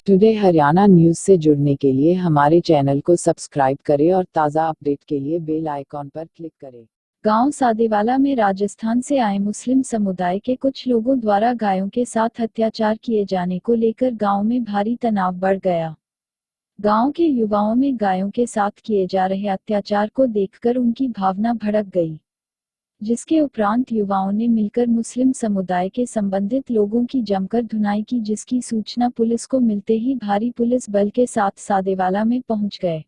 Today Haryana news से जुड़ने के लिए हमारे चैनल को सब्सक्राइब करें और ताज़ा अपडेट के लिए बेल आइकॉन पर क्लिक करें। गांव सादेवाला में राजस्थान से आए मुस्लिम समुदाय के कुछ लोगों द्वारा गायों के साथ अत्याचार किए जाने को लेकर गांव में भारी तनाव बढ़ गया। गांव के युवाओं में गायों के साथ किए जा रहे अत्याचार को देखकर उनकी भावना भड़क गई, जिसके उपरांत युवाओं ने मिलकर मुस्लिम समुदाय के संबंधित लोगों की जमकर धुनाई की, जिसकी सूचना पुलिस को मिलते ही भारी पुलिस बल के साथ सादेवाला में पहुंच गए।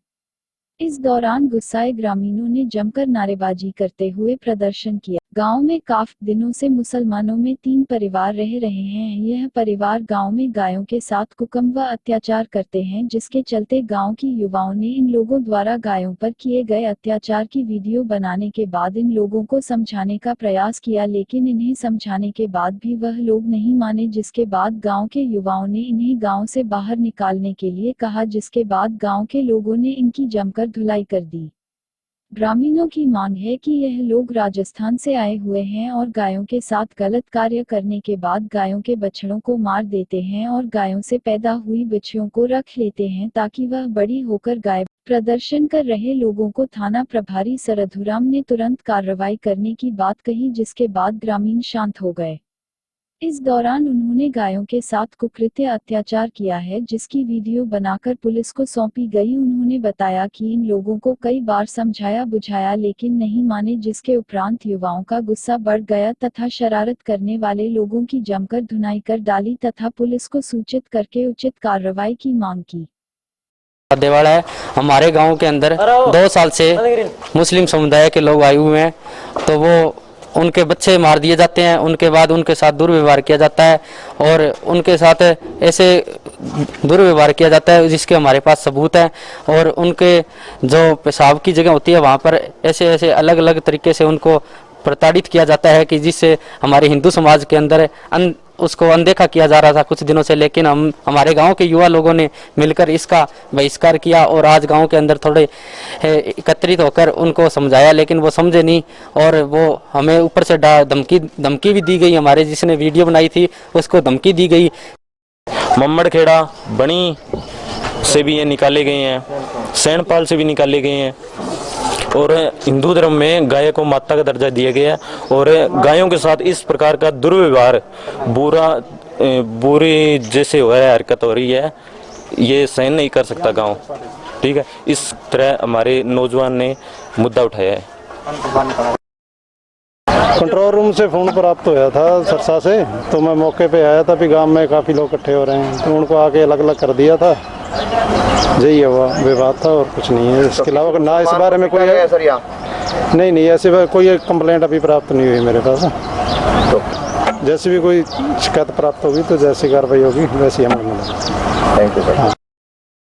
इस दौरान गुस्साए ग्रामीणों ने जमकर नारेबाजी करते हुए प्रदर्शन किया। गांव में काफी दिनों से मुसलमानों में 3 परिवार रह रहे हैं। यह परिवार गांव में गायों के साथ कुकर्म व अत्याचार करते हैं, जिसके चलते गांव की युवाओं ने इन लोगों द्वारा गायों पर किए गए अत्याचार की वीडियो बनाने के बाद इन लोगों को समझाने का प्रयास किया, लेकिन इन्हें समझाने के बाद भी वह लोग नहीं माने, जिसके बाद गांव के युवाओं ने इन्हें गांव से बाहर निकालने के लिए कहा, जिसके बाद गांव के लोगों ने इनकी जमकर धुलाई कर दी। ग्रामीणों की मांग है कि यह लोग राजस्थान से आए हुए हैं और गायों के साथ गलत कार्य करने के बाद गायों के बछड़ों को मार देते हैं और गायों से पैदा हुई बच्चियों को रख लेते हैं ताकि वह बड़ी होकर गाय। प्रदर्शन कर रहे लोगों को थाना प्रभारी सरधुराम ने तुरंत कार्रवाई करने की बात कही, जिसके बाद ग्रामीण शांत हो गए। इस दौरान उन्होंने गायों के साथ कुकृत्य अत्याचार किया है, जिसकी वीडियो बनाकर पुलिस को सौंपी गई। उन्होंने बताया कि इन लोगों को कई बार समझाया बुझाया लेकिन नहीं माने, जिसके उपरांत युवाओं का गुस्सा बढ़ गया तथा शरारत करने वाले लोगों की जमकर धुनाई कर डाली तथा पुलिस को सूचित करके उचित कार्रवाई की मांग की। सादेवाला है, हमारे गांव के अंदर 2 साल से मुस्लिम समुदाय के लोग आए हुए हैं, तो वो उनके बच्चे मार दिए जाते हैं। उनके बाद उनके साथ दुर्व्यवहार किया जाता है और उनके साथ ऐसे दुर्व्यवहार किया जाता है जिसके हमारे पास सबूत है। और उनके जो पेशाब की जगह होती है वहाँ पर ऐसे ऐसे अलग अलग तरीके से उनको प्रताड़ित किया जाता है कि जिससे हमारे हिंदू समाज के अंदर उसको अनदेखा किया जा रहा था कुछ दिनों से, लेकिन हमारे गांव के युवा लोगों ने मिलकर इसका बहिष्कार किया और आज गांव के अंदर थोड़े एकत्रित होकर उनको समझाया, लेकिन वो समझे नहीं और वो हमें ऊपर से धमकी भी दी गई। हमारे जिसने वीडियो बनाई थी उसको धमकी दी गई। मम्मड़खेड़ा बनी से भी ये निकाले गए हैं, सैनपाल से भी निकाले गए हैं और हिंदू धर्म में गाय को माता का दर्जा दिया गया है और गायों के साथ इस प्रकार का दुर्व्यवहार बुरी जैसे हो रहा है, हरकत हो रही है, ये सहन नहीं कर सकता गांव। ठीक है, इस तरह हमारे नौजवान ने मुद्दा उठाया है। कंट्रोल रूम से फ़ोन प्राप्त होया था सरसा से, तो मैं मौके पे आया था। भी गांव में काफ़ी लोग इकट्ठे हो रहे हैं, तो उनको आके अलग अलग कर दिया था। यही हुआ विवाद था और कुछ नहीं है। इसके अलावा ना इस बारे में कोई नहीं ऐसे कोई कंप्लेंट अभी प्राप्त नहीं हुई मेरे पास। तो जैसे भी कोई शिकायत प्राप्त होगी तो जैसी कार्रवाई होगी वैसी हम। Thank you.